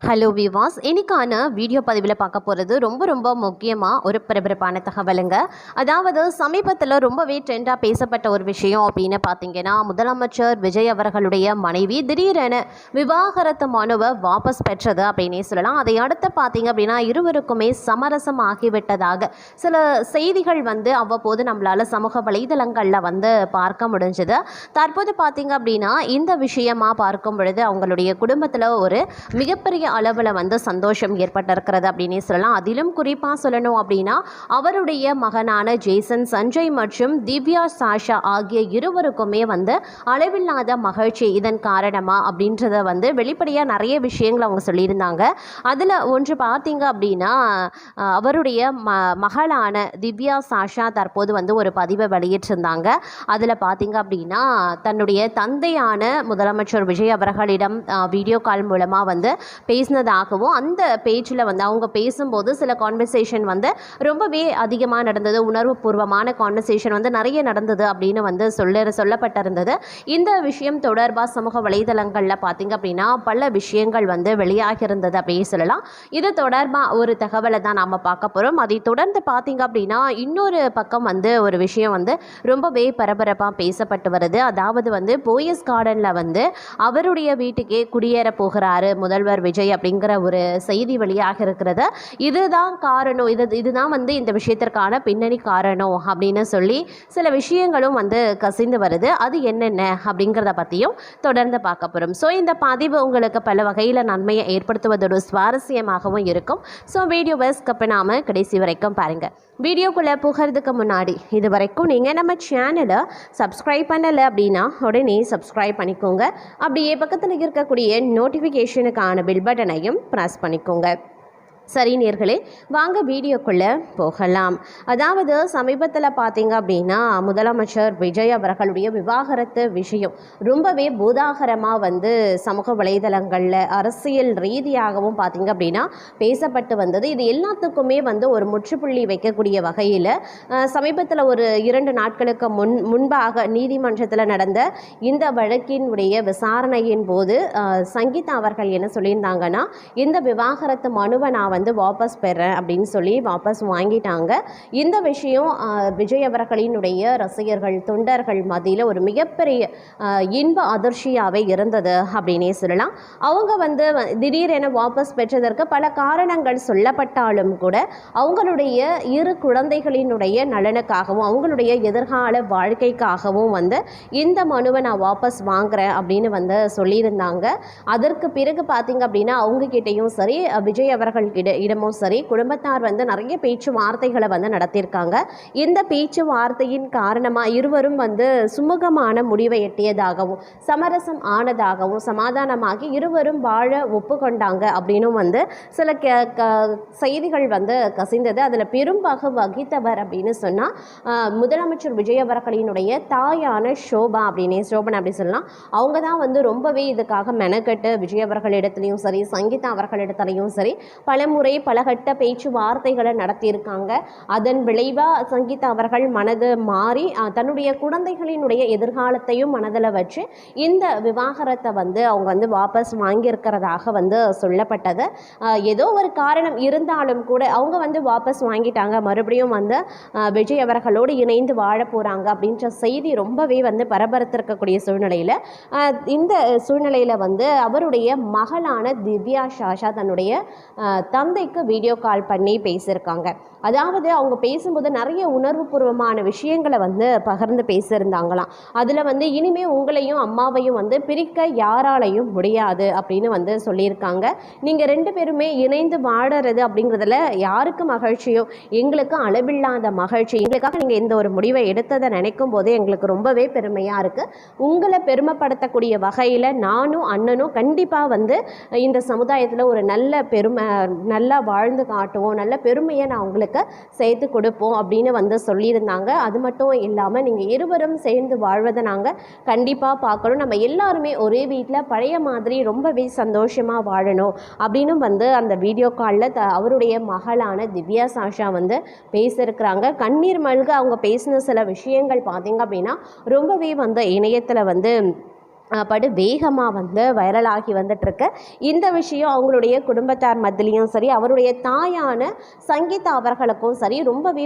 Hello விவாஸ், இன்னைக்கான video பதிவில் பார்க்க போகிறது ரொம்ப முக்கியமாக ஒரு பரபரப்பான தகவலுங்க. அதாவது சமீபத்தில் ரொம்பவே ட்ரெண்டாக பேசப்பட்ட ஒரு விஷயம் அப்படின்னு பார்த்தீங்கன்னா, முதலமைச்சர் விஜய் அவர்களுடைய மனைவி திடீரென விவாகரத்து மனுவை வாபஸ் பெற்றது அப்படின்னே சொல்லலாம். அதை அடுத்து பார்த்தீங்க அப்படின்னா இருவருக்குமே சமரசம் ஆகிவிட்டதாக சில செய்திகள் அவ்வப்போது நம்மளால் சமூக வலைதளங்களில் பார்க்க முடிஞ்சது. தற்போது பார்த்தீங்க அப்படின்னா இந்த விஷயமாக பார்க்கும் பொழுது அவங்களுடைய குடும்பத்தில் ஒரு மிகப்பெரிய அளவில் சந்தோஷம் ஏற்பட்டிருக்கிறது அப்படின்னே சொல்லலாம். அதிலும் குறிப்பாக சொல்லணும் அப்படின்னா அவருடைய மகனான ஜேசன் சஞ்சய் மற்றும் திவ்யா சாஷா ஆகிய இருவருக்குமே அளவில்லாத மகிழ்ச்சி இதன் காரணமாக அப்படின்றத வெளிப்படையாக நிறைய விஷயங்கள் அவங்க சொல்லியிருந்தாங்க. அதில் ஒன்று பார்த்தீங்க அப்படின்னா அவருடைய மகளான திவ்யா சாஷா தற்போது ஒரு பதிவை வெளியிட்டிருந்தாங்க. அதில் பார்த்தீங்க அப்படின்னா தன்னுடைய தந்தையான முதலமைச்சர் விஜய் அவர்களிடம் வீடியோ கால் மூலமாக பேசினதாகவும் அந்த பேஜில் அவங்க பேசும்போது சில கான்வர்சேஷன் ரொம்பவே அதிகமாக நடந்தது, உணர்வுபூர்வமான கான்வர்சேஷன் நிறைய நடந்தது அப்படின்னு சொல்லப்பட்டிருந்தது. இந்த விஷயம் தொடர்பாக சமூக வலைதளங்களில் பார்த்தீங்க அப்படின்னா பல விஷயங்கள் வெளியாகி இருந்தது அப்படியே சொல்லலாம். இது தொடர்பாக ஒரு தகவலை தான் நாம் பார்க்க போகிறோம். அதை தொடர்ந்து பார்த்தீங்க அப்படின்னா இன்னொரு பக்கம் ஒரு விஷயம் ரொம்பவே பரபரப்பாக பேசப்பட்டு வருது. அதாவது போயஸ் கார்டனில் அவருடைய வீட்டுக்கே குடியேற போகிறாரு முதல்வர் விஜய் அப்படிங்கிற ஒரு செய்தி வெளியாக இருக்கிறது. இதுதான் காரணம், இதுதான் இந்த விஷயத்திற்கான பின்னணி காரணம் அப்படின்னு சொல்லி சில விஷயங்களும் கசிந்து வருது. அது என்னென்ன அப்படிங்கிறத பற்றியும் தொடர்ந்து பார்க்க போகிறோம். ஸோ இந்த பதிவு உங்களுக்கு பல வகையில் நன்மையை ஏற்படுத்துவதோடு சுவாரஸ்யமாகவும் இருக்கும். ஸோ வீடியோவை ஸ்கிப் பண்ணாமல் கடைசி வரைக்கும் பாருங்கள். வீடியோக்குள்ளே போகிறதுக்கு முன்னாடி இது வரைக்கும் நீங்கள் நம்ம சேனலை சப்ஸ்கிரைப் பண்ணலை அப்படின்னா உடனே சப்ஸ்கிரைப் பண்ணிக்கோங்க. அப்படியே பக்கத்தில் இருக்கக்கூடிய நோட்டிஃபிகேஷனுக்கான பில் பட்டனையும் ப்ரெஸ் பண்ணிக்கோங்க. சரி நேர்களே, வாங்க வீடியோக்குள்ளே போகலாம். அதாவது சமீபத்தில் பார்த்தீங்க அப்படின்னா முதலமைச்சர் விஜய் அவர்களுடைய விவாகரத்து விஷயம் ரொம்பவே பூதாகரமாக சமூக வலைதளங்களில் அரசியல் ரீதியாகவும் பார்த்தீங்க அப்படின்னா பேசப்பட்டு வந்தது. இது எல்லாத்துக்குமே ஒரு முற்றுப்புள்ளி வைக்கக்கூடிய வகையில் சமீபத்தில் ஒரு 2 நாட்களுக்கு முன்பாக நீதிமன்றத்தில் நடந்த இந்த வழக்கினுடைய விசாரணையின் போது சங்கீதா அவர்கள் என்ன சொல்லியிருந்தாங்கன்னா, இந்த விவாகரத்து மனுவை நான் வாபஸ் பெறேன் அப்படின்னு சொல்லி வாபஸ் வாங்கிட்டாங்க. இந்த விஷயம் விஜய் அவர்களினுடைய ரசிகர்கள் தொண்டர்கள் மத்தியில் ஒரு மிகப்பெரிய இன்ப அதிர்ச்சியாகவே இருந்தது அப்படின்னே சொல்லலாம். அவங்க திடீரென வாபஸ் பெற்றதற்கு பல காரணங்கள் சொல்லப்பட்டாலும் கூட அவங்களுடைய 2 குழந்தைகளினுடைய நலனுக்காகவும் அவங்களுடைய எதிர்கால வாழ்க்கைக்காகவும் இந்த மனுவை நான் வாபஸ் வாங்குறேன் அப்படின்னு சொல்லியிருந்தாங்க. அதற்கு பிறகு பார்த்தீங்க அப்படின்னா அவங்க கிட்டேயும் சரி விஜய் அவர்கள் இடமும் சரி குடும்பத்தார் நிறைய பேச்சுவார்த்தைகளை நடத்தியிருக்காங்க. இந்த பேச்சுவார்த்தையின் காரணமாக இருவரும் சுமூகமான முடிவை எட்டியதாகவும் சமரசம் ஆனதாகவும் சமாதானமாகி இருவரும் வாழ ஒப்புக்கொண்டாங்க அப்படின்னு சில செய்திகள் கசிந்தது. அதில் பெரும்பாக வகித்தவர் அப்படின்னு சொன்னால் முதலமைச்சர் விஜய் அவர்களினுடைய தாயான சோபன் அப்படி சொல்லலாம். அவங்க தான் ரொம்பவே இதுக்காக மெனக்கட்டு விஜய் அவர்களிடத்துலையும் சரி சங்கீதா அவர்களிடத்துலையும் சரி பலமுறை பலகட்ட பேச்சுவார்த்தைகளை நடத்தியிருக்காங்க. அதன் விளைவாக சங்கீதா அவர்கள் மனது மாறி தன்னுடைய குழந்தைகளினுடைய எதிர்காலத்தையும் மனதில் வச்சு இந்த விவாகரத்தை அவங்க வாபஸ் வாங்கியிருக்கிறதாக சொல்லப்பட்டது. ஏதோ ஒரு காரணம் இருந்தாலும் கூட அவங்க வாபஸ் வாங்கிட்டாங்க, மறுபடியும் விஜய் அவர்களோடு இணைந்து வாழ போகிறாங்க அப்படின்ற செய்தி ரொம்பவே பரபரத்திருக்கக்கூடிய சூழ்நிலையில் இந்த சூழ்நிலையில் அவருடைய மகளான திவ்யா சாஷா தன்னுடைய தந்தைக்கு வீடியோ கால் பண்ணி பேசியிருக்காங்க. அதாவது அவங்க பேசும்போது நிறைய உணர்வுபூர்வமான விஷயங்களை பகிர்ந்து பேசியிருந்தாங்களாம். அதில் இனிமே உங்களையும் அம்மாவையும் பிரிக்க யாராலையும் முடியாது அப்படின்னு சொல்லியிருக்காங்க. நீங்கள் 2 பேருமே இணைந்து வாழறது அப்படிங்கிறதுல யாருக்கு மகிழ்ச்சியோ எங்களுக்கு அளவில்லாத மகிழ்ச்சி. எங்களுக்காக நீங்கள் இந்த ஒரு முடிவை எடுத்ததை நினைக்கும் போதே எங்களுக்கு ரொம்பவே பெருமையாக இருக்குது. உங்களை பெருமைப்படுத்தக்கூடிய வகையில் நானும் அண்ணனும் கண்டிப்பாக இந்த சமுதாயத்தில் ஒரு நல்லா வாழ்ந்து காட்டுவோம், நல்ல பெருமையை நான் உங்களுக்கு சேர்த்து கொடுப்போம் அப்படின்னு சொல்லியிருந்தாங்க. அது மட்டும் இல்லாமல் நீங்கள் இருவரும் சேர்ந்து வாழ்வதை நாங்கள் கண்டிப்பாக பார்க்கணும், நம்ம எல்லாருமே ஒரே வீட்டில் பழைய மாதிரி ரொம்பவே சந்தோஷமாக வாழணும் அப்படின்னு அந்த வீடியோ காலில் அவருடைய மகளான திவ்யா சாஷா பேசியிருக்கிறாங்க. கண்ணீர் மல்க அவங்க பேசின சில விஷயங்கள் பார்த்தீங்க அப்படின்னா ரொம்பவே இணையத்தில் படு வேகமாக வைரலாகி வந்துட்டுருக்கு. இந்த விஷயம் அவங்களுடைய குடும்பத்தார் மத்தியிலையும் சரி, அவருடைய தாயான சங்கீதா அவர்களுக்கும் சரி ரொம்பவே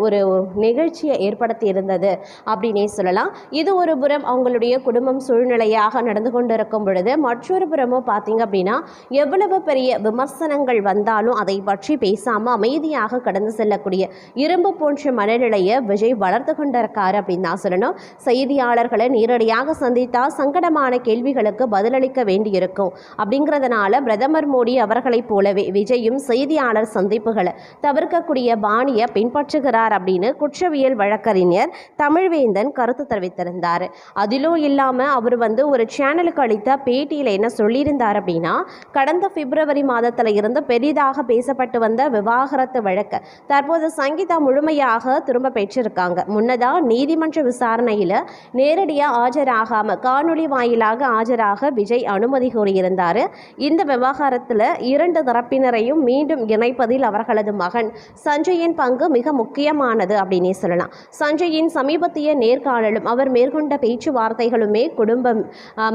ஒரு நிகழ்ச்சியை ஏற்படுத்தி இருந்தது அப்படின்னே சொல்லலாம். இது ஒரு புறம் அவங்களுடைய குடும்பம் சூழ்நிலையாக நடந்து கொண்டு இருக்கும் பொழுது, மற்றொரு புறமும் பார்த்திங்க அப்படின்னா எவ்வளவு பெரிய விமர்சனங்கள் வந்தாலும் அதை பற்றி பேசாமல் அமைதியாக கடந்து செல்லக்கூடிய இரும்பு போன்ற மனநிலையை விஜய் வளர்த்து கொண்டிருக்காரு அப்படின்னு தான் சொல்லணும். செய்தியாளர்களை நேரடியாக சந்தித்தா சங்கடமான கேள்விகளுக்கு பதிலளிக்க வேண்டியிருக்கும். அப்படிங்கிறதுனால பிரதமர் மோடி அவர்களைப் போலவே விஜயும் செய்தியாளர் சந்திப்புகளை தவிர்க்கக்கூடிய பாணியை பின்பற்றுகிறார் அப்படின்னு குற்றவியல் வழக்கறிஞர் தமிழ்வேந்தன் கருத்து தெரிவித்திருந்தார். அதிலும் இல்லாமல் அவர் ஒரு சேனலுக்கு அளித்த பேட்டியில் என்ன சொல்லியிருந்தார் அப்படின்னா, கடந்த பிப்ரவரி மாதத்தில் இருந்து பெரிதாக பேசப்பட்டு வந்த விவாகரத்து வழக்கு தற்போது சங்கீதா முழுமையாக திரும்ப பெற்றிருக்காங்க. முன்னதாக நீதிமன்ற விசாரணையில் நேரடியாக ஆஜராகாம காணொலி வாயிலாக ஆஜராக விஜய் அனுமதி கோரியிருந்தார். இந்த விவகாரத்தில் இரண்டு தரப்பினரையும் மீண்டும் இணைப்பதில் அவர்களது மகன் சஞ்சயின் பங்கு மிக முக்கியமானது அப்படின்னே சொல்லலாம். சஞ்சயின் சமீபத்திய நேர்காணலும் அவர் மேற்கொண்ட பேச்சுவார்த்தைகளுமே குடும்பம்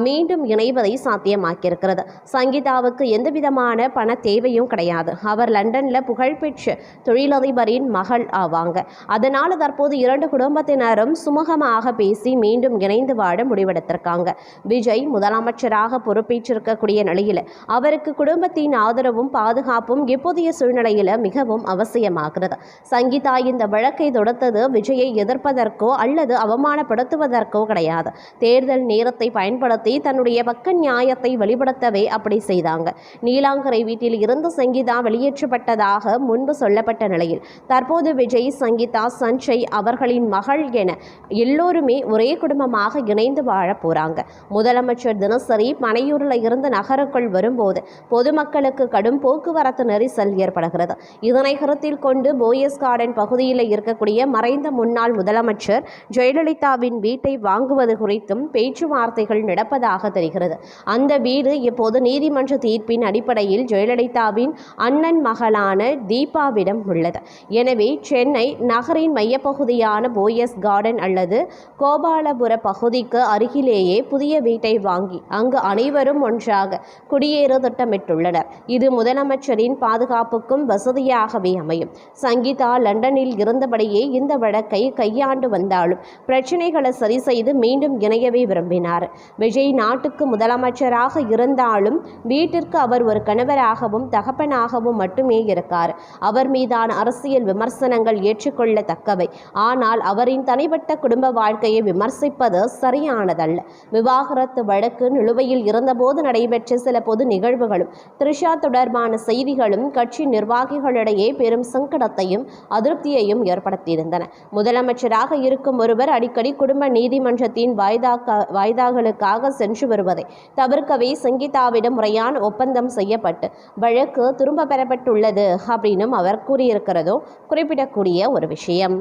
மீண்டும் இணைவதை சாத்தியமாக்கியிருக்கிறது. சங்கீதாவுக்கு எந்தவிதமான பண தேவையும் கிடையாது. அவர் லண்டனில் புகழ்பெற்ற தொழிலதிபரின் மகள் ஆவாங்க. அதனால் தற்போது இரண்டு குடும்பத்தினரும் சுமூகமாக பேசி மீண்டும் இணைந்து வாழ முடிவெடுத்திருக்காங்க. விஜய் முதலமைச்சராக பொறுப்பேற்றிருக்கக்கூடிய நிலையில் அவருக்கு குடும்பத்தின் ஆதரவும் பாதுகாப்பும் இப்போதைய சூழ்நிலையில் மிகவும் அவசியமாகிறது. சங்கீதா இந்த வழக்கை தொடுத்தது விஜயை எதிர்ப்பதற்கோ அல்லது அவமானப்படுத்துவதற்கோ கிடையாது. தேர்தல் நேரத்தை பயன்படுத்தி தன்னுடைய பக்க நியாயத்தை வெளிப்படுத்தவே அப்படி செய்தாங்க. நீலாங்கரை வீட்டில் இருந்து சங்கீதா வெளியேற்றப்பட்டதாக முன்பு சொல்லப்பட்ட நிலையில் தற்போது விஜய், சங்கீதா, சஞ்சய் அவர்களின் மகள் என எல்லோருமே ஒரே குடும்பமாக இணைந்து வாழ போறாங்க. முதலமைச்சர் தினசரி பனையூரில் இருந்து நகருக்குள் வரும்போது பொதுமக்களுக்கு கடும் போக்குவரத்து நெரிசல் ஏற்படுகிறது. இதனை கருத்தில் கொண்டு போயஸ் கார்டன் பகுதியில் இருக்கக்கூடிய மறைந்த முன்னாள் முதலமைச்சர் ஜெயலலிதாவின் வீட்டை வாங்குவது குறித்தும் பேச்சுவார்த்தைகள் நடப்பதாக தெரிகிறது. அந்த வீடு இப்போது நீதிமன்ற தீர்ப்பின் அடிப்படையில் ஜெயலலிதாவின் அண்ணன் மகளான தீபாவிடம் உள்ளது. எனவே சென்னை நகரின் மையப்பகுதியான போயஸ் கார்டன் அல்லது கோபாலபுர பகுதிக்கு அருகிலேயே புதிய வீட்டை வாங்கி அங்கு அனைவரும் ஒன்றாக குடியேற திட்டமிட்டுள்ளனர். இது முதலமைச்சரின் பாதுகாப்புக்கும் வசதியாகவே அமையும். சங்கீதா லண்டனில் இருந்தபடியே இந்த வழக்கை கையாண்டு வந்தாலும் பிரச்சனைகளை சரி செய்து மீண்டும் இணையவே விரும்பினார். விஜய் நாட்டுக்கு முதலமைச்சராக இருந்தாலும் வீட்டிற்கு அவர் ஒரு கணவராகவும் தகப்பனாகவும் மட்டுமே இருக்கார். அவர் மீதான அரசியல் விமர்சனங்கள் ஏற்றுக்கொள்ளத்தக்கவை. ஆனால் அவரின் தனிப்பட்ட குடும்ப வாழ்க்கையை விமர்சிப்பது சரியானதல்ல. விவாகரத்து வழக்கு நிலுவையில் இருந்தபோது நடைபெற்ற சில பொது நிகழ்வுகளும் த்ரிஷா தொடர்பான செய்திகளும் கட்சி நிர்வாகிகளிடையே பெரும் சங்கடத்தையும் அதிருப்தியையும் ஏற்படுத்தியிருந்தன. முதலமைச்சராக இருக்கும் ஒருவர் அடிக்கடி குடும்ப நீதிமன்றத்தின் வாய்தாக்களுக்காக சென்று வருவதை தவிர்க்கவே சங்கீதாவிடம் முறையான ஒப்பந்தம் செய்யப்பட்டு வழக்கு திரும்ப பெறப்பட்டுள்ளது அப்படின்னும் அவர் கூறியிருக்கிறதோ குறிப்பிடக்கூடிய ஒரு விஷயம்.